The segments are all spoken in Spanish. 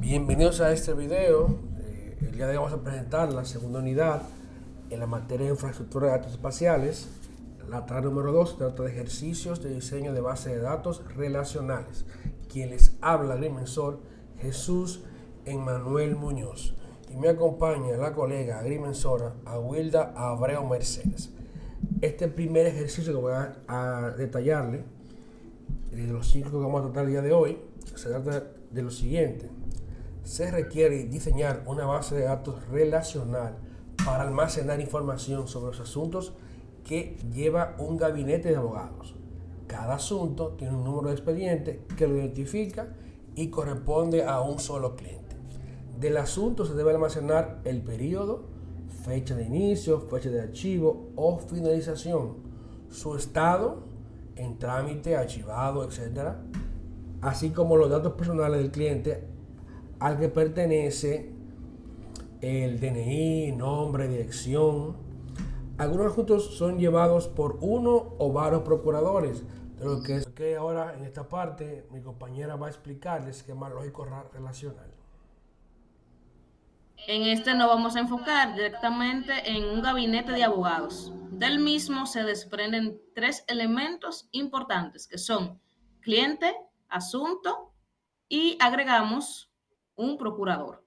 Bienvenidos a este video. El día de hoy vamos a presentar la segunda unidad en la materia de infraestructura de datos espaciales. La tarea número 2 trata de ejercicios de diseño de base de datos relacionales. Quien les habla, agrimensor Jesús Emmanuel Muñoz. Y me acompaña la colega agrimensora Awilda Abreu Mercedes. Este primer ejercicio que voy a detallarle, de los 5 que vamos a tratar el día de hoy, se trata de lo siguiente. Se requiere diseñar una base de datos relacional para almacenar información sobre los asuntos que lleva un gabinete de abogados. Cada asunto tiene un número de expediente que lo identifica y corresponde a un solo cliente. Del asunto se debe almacenar el periodo, fecha de inicio, fecha de archivo o finalización, su estado en trámite, archivado, etc., así como los datos personales del cliente al que pertenece, el DNI, nombre, dirección. Algunos asuntos son llevados por uno o varios procuradores, de lo que ahora en esta parte mi compañera va a explicar el esquema lógico relacional. En este nos vamos a enfocar directamente en un gabinete de abogados. Del mismo se desprenden 3 elementos importantes que son cliente, asunto y agregamos un procurador.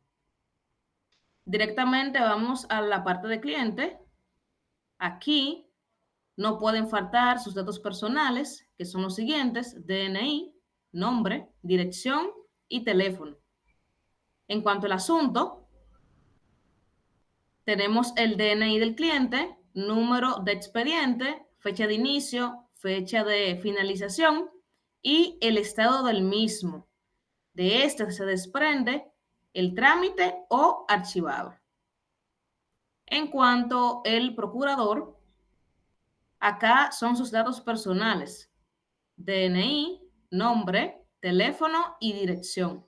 Directamente vamos a la parte de cliente. Aquí no pueden faltar sus datos personales, que son los siguientes: DNI, nombre, dirección y teléfono. En cuanto al asunto, tenemos el DNI del cliente, número de expediente, fecha de inicio, fecha de finalización y el estado del mismo. De este se desprende el trámite o archivado. En cuanto al procurador, acá son sus datos personales: DNI, nombre, teléfono y dirección.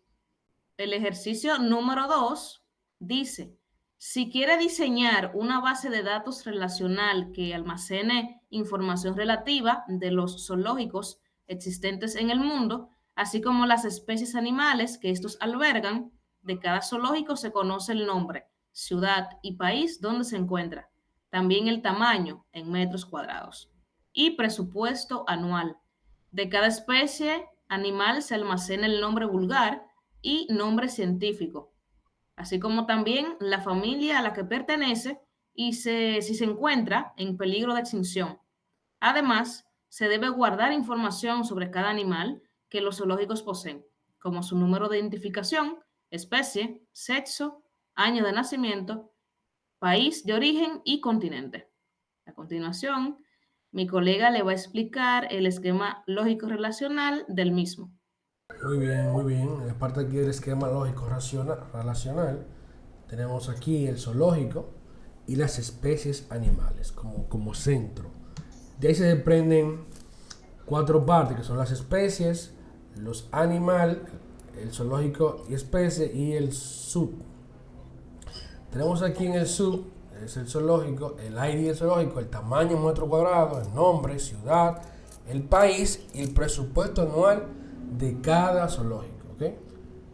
El ejercicio número 2 dice: si quiere diseñar una base de datos relacional que almacene información relativa de los zoológicos existentes en el mundo, así como las especies animales que estos albergan, de cada zoológico se conoce el nombre, ciudad y país donde se encuentra, también el tamaño en metros cuadrados y presupuesto anual. De cada especie animal se almacena el nombre vulgar y nombre científico, así como también la familia a la que pertenece y si se encuentra en peligro de extinción. Además, se debe guardar información sobre cada animal que los zoológicos poseen, como su número de identificación, especie, sexo, año de nacimiento, país de origen y continente. A continuación, mi colega le va a explicar el esquema lógico relacional del mismo. Muy bien, muy bien. En la parte aquí del esquema lógico relacional, tenemos aquí el zoológico y las especies animales como centro. De ahí se desprenden 4 partes, que son las especies, los animales, el zoológico y especie, y el sub. Tenemos aquí en el sub, es el zoológico, el ID del zoológico, el tamaño en metro cuadrado, el nombre, ciudad, el país y el presupuesto anual de cada zoológico. ¿Okay?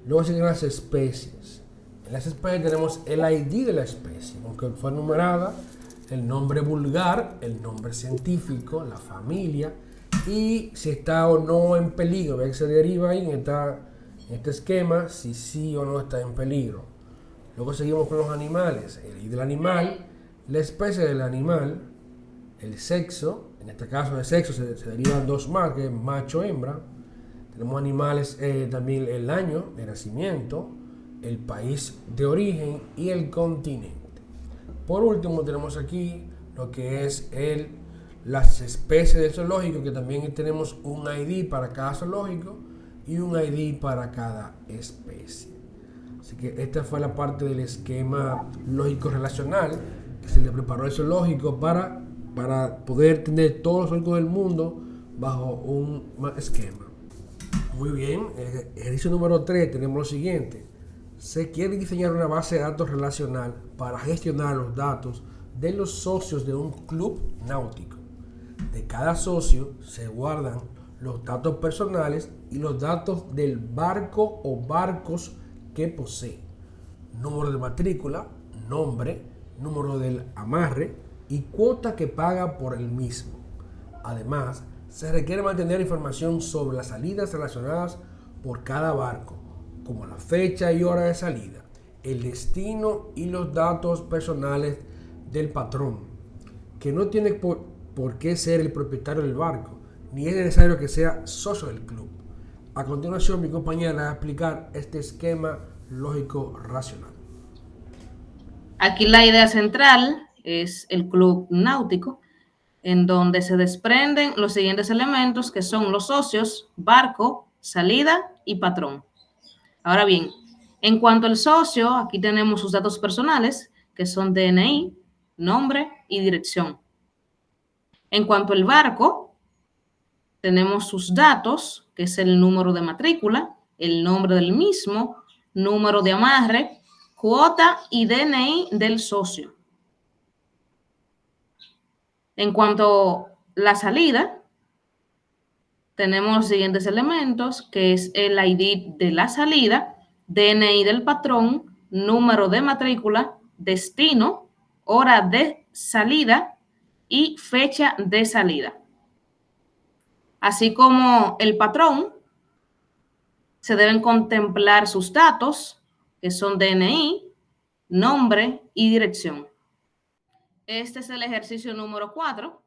Luego siguen las especies. En las especies tenemos el ID de la especie, aunque fue numerada, el nombre vulgar, el nombre científico, la familia y si está o no en peligro. Vean que se deriva ahí en este esquema si sí o no está en peligro. Luego seguimos con los animales, el ID del animal, la especie del animal, el sexo. En este caso de sexo se derivan 2 más, que es macho hembra. Tenemos animales, también el año de nacimiento, el país de origen y el continente. Por último tenemos aquí lo que es las especies del zoológico, que también tenemos un ID para cada zoológico y un ID para cada especie. Así que esta fue la parte del esquema lógico relacional que se le preparó al zoológico para poder tener todos los zoológicos del mundo bajo un esquema. Muy bien, ejercicio número 3 tenemos lo siguiente. Se quiere diseñar una base de datos relacional para gestionar los datos de los socios de un club náutico. De cada socio se guardan los datos personales y los datos del barco o barcos que posee: número de matrícula, nombre, número del amarre y cuota que paga por el mismo. Además, se requiere mantener información sobre las salidas relacionadas por cada barco, como la fecha y hora de salida, el destino y los datos personales del patrón, que no tiene por qué ser el propietario del barco, ni es necesario que sea socio del club. A continuación, mi compañera va a explicar este esquema lógico racional. Aquí la idea central es el club náutico, en donde se desprenden los siguientes elementos que son los socios, barco, salida y patrón. Ahora bien, en cuanto al socio, aquí tenemos sus datos personales, que son DNI, nombre y dirección. En cuanto al barco, tenemos sus datos, que es el número de matrícula, el nombre del mismo, número de amarre, cuota y DNI del socio. En cuanto a la salida, tenemos los siguientes elementos, que es el ID de la salida, DNI del patrón, número de matrícula, destino, hora de salida y fecha de salida. Así como el patrón, se deben contemplar sus datos, que son DNI, nombre y dirección. Este es el ejercicio número 4.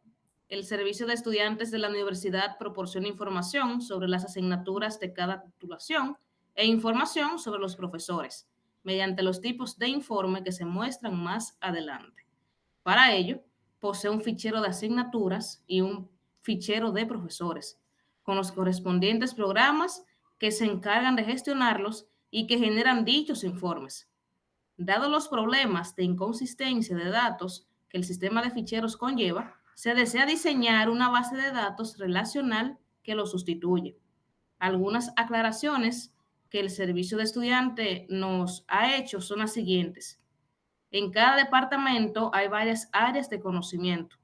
El Servicio de Estudiantes de la Universidad proporciona información sobre las asignaturas de cada titulación e información sobre los profesores, mediante los tipos de informe que se muestran más adelante. Para ello, posee un fichero de asignaturas y un fichero de profesores, con los correspondientes programas que se encargan de gestionarlos y que generan dichos informes. Dado los problemas de inconsistencia de datos que el sistema de ficheros conlleva, se desea diseñar una base de datos relacional que lo sustituye. Algunas aclaraciones que el servicio de estudiante nos ha hecho son las siguientes. En cada departamento hay varias áreas de conocimiento,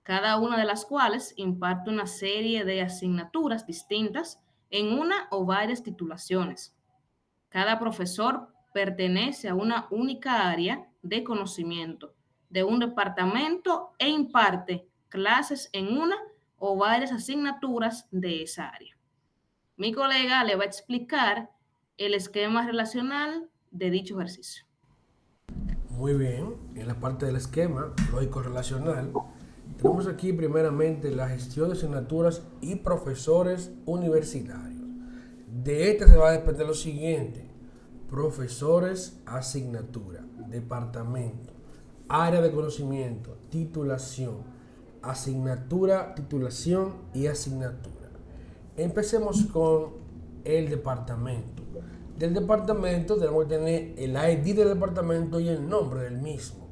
cada una de las cuales imparte una serie de asignaturas distintas en una o varias titulaciones. Cada profesor pertenece a una única área de conocimiento de un departamento e imparte clases en una o varias asignaturas de esa área. Mi colega le va a explicar el esquema relacional de dicho ejercicio. Muy bien, en la parte del esquema lógico relacional, tenemos aquí primeramente la gestión de asignaturas y profesores universitarios. De esta se va a desprender lo siguiente: profesores, asignatura, departamento, área de conocimiento, titulación, asignatura, titulación y asignatura. Empecemos con el departamento. Del departamento tenemos que tener el ID del departamento y el nombre del mismo.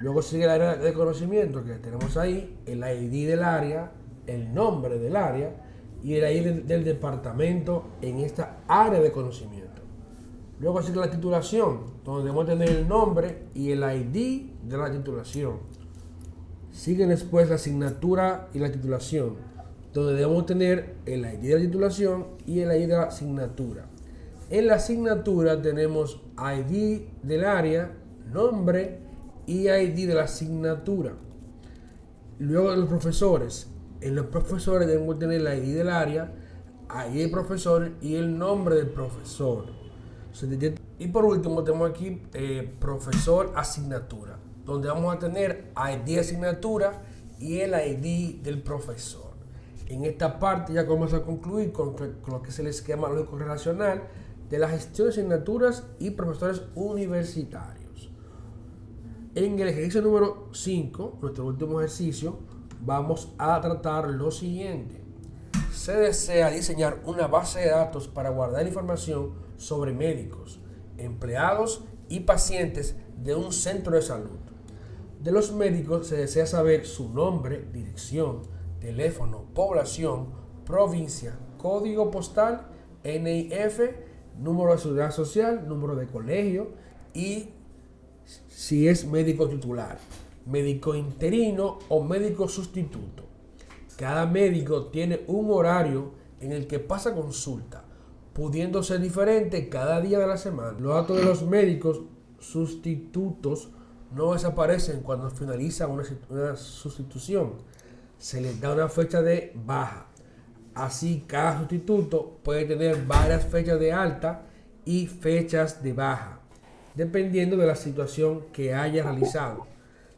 Luego sigue el área de conocimiento, que tenemos ahí el ID del área, el nombre del área y el ID del departamento en esta área de conocimiento. Luego sigue la titulación, donde debemos tener el nombre y el ID de la titulación. Sigue después la asignatura y la titulación, donde debemos tener el ID de la titulación y el ID de la asignatura. En la asignatura tenemos ID del área, nombre y ID de la asignatura. Luego de los profesores. En los profesores debemos tener el ID del área, ID del profesor y el nombre del profesor. Y por último tenemos aquí profesor asignatura, donde vamos a tener ID de asignatura y el ID del profesor. En esta parte ya vamos a concluir con lo que es el esquema lógico relacional de la gestión de asignaturas y profesores universitarios. En el ejercicio número 5, nuestro último ejercicio, vamos a tratar lo siguiente. Se desea diseñar una base de datos para guardar información sobre médicos, empleados y pacientes de un centro de salud. De los médicos se desea saber su nombre, dirección, teléfono, población, provincia, código postal, NIF, número de seguridad social, número de colegio y si es médico titular, médico interino o médico sustituto. Cada médico tiene un horario en el que pasa consulta, pudiendo ser diferente cada día de la semana. Los datos de los médicos sustitutos no desaparecen cuando finaliza una sustitución. Se les da una fecha de baja. Así, cada sustituto puede tener varias fechas de alta y fechas de baja, dependiendo de la situación que haya realizado.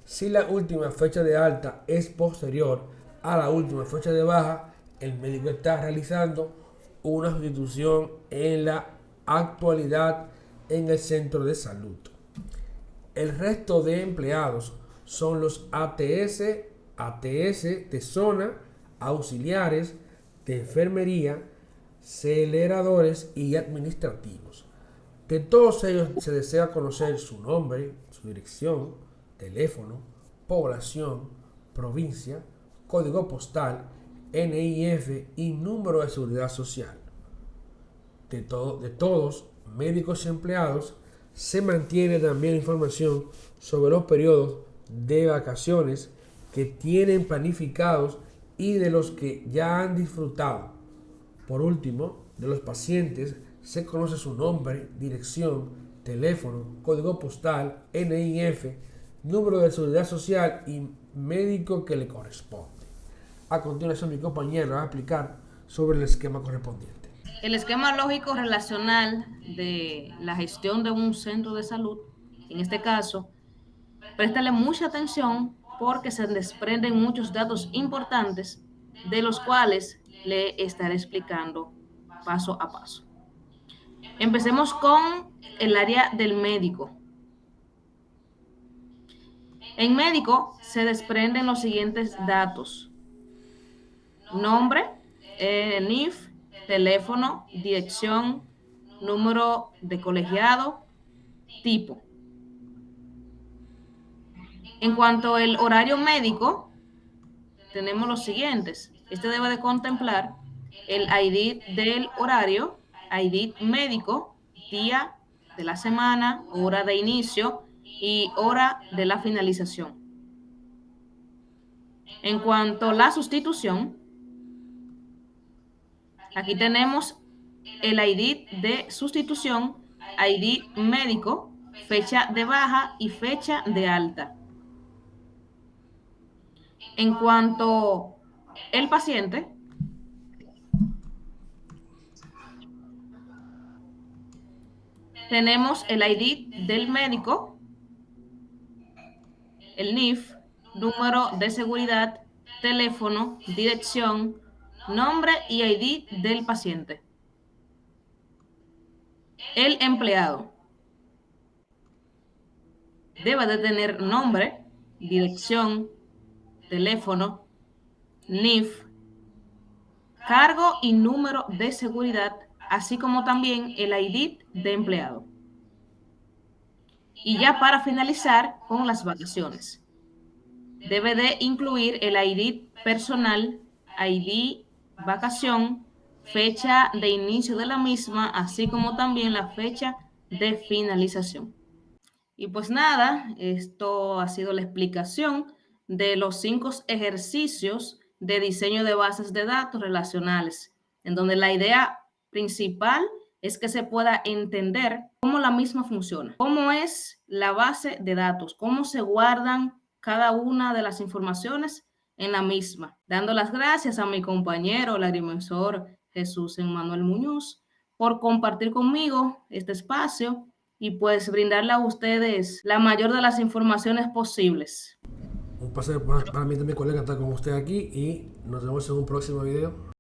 Si la última fecha de alta es posterior a la última fecha de baja, el médico está realizando una sustitución en la actualidad en el centro de salud. El resto de empleados son los ATS de zona, auxiliares, de enfermería, celebradores y administrativos. De todos ellos se desea conocer su nombre, su dirección, teléfono, población, provincia, código postal, NIF y número de seguridad social. De todos, médicos y empleados, se mantiene también información sobre los periodos de vacaciones que tienen planificados y de los que ya han disfrutado. Por último, de los pacientes se conoce su nombre, dirección, teléfono, código postal, NIF, número de seguridad social y médico que le corresponde. A continuación, mi compañero va a explicar sobre el esquema correspondiente. El esquema lógico relacional de la gestión de un centro de salud, en este caso, préstale mucha atención porque se desprenden muchos datos importantes de los cuales le estaré explicando paso a paso. Empecemos con el área del médico. En médico se desprenden los siguientes datos: nombre, NIF, teléfono, dirección, número de colegiado, tipo. En cuanto al horario médico, tenemos los siguientes. Este debe de contemplar el ID del horario, ID médico, día de la semana, hora de inicio y hora de la finalización. En cuanto a la sustitución, aquí tenemos el ID de sustitución, ID médico, fecha de baja y fecha de alta. En cuanto al paciente, tenemos el ID del médico, el NIF, número de seguridad, teléfono, dirección, nombre y ID del paciente. El empleado debe de tener nombre, dirección, teléfono, NIF, cargo y número de seguridad, así como también el ID de empleado. Y ya para finalizar con las vacaciones, debe de incluir el ID personal, ID vacación, fecha de inicio de la misma, así como también la fecha de finalización. Y pues nada, esto ha sido la explicación de los 5 ejercicios de diseño de bases de datos relacionales, en donde la idea principal es que se pueda entender cómo la misma funciona, cómo es la base de datos, cómo se guardan cada una de las informaciones en la misma. Dando las gracias a mi compañero, el agrimensor Jesús Emmanuel Muñoz, por compartir conmigo este espacio y pues brindarle a ustedes la mayor de las informaciones posibles. Un placer para mí también, colega, estar con usted aquí y nos vemos en un próximo video.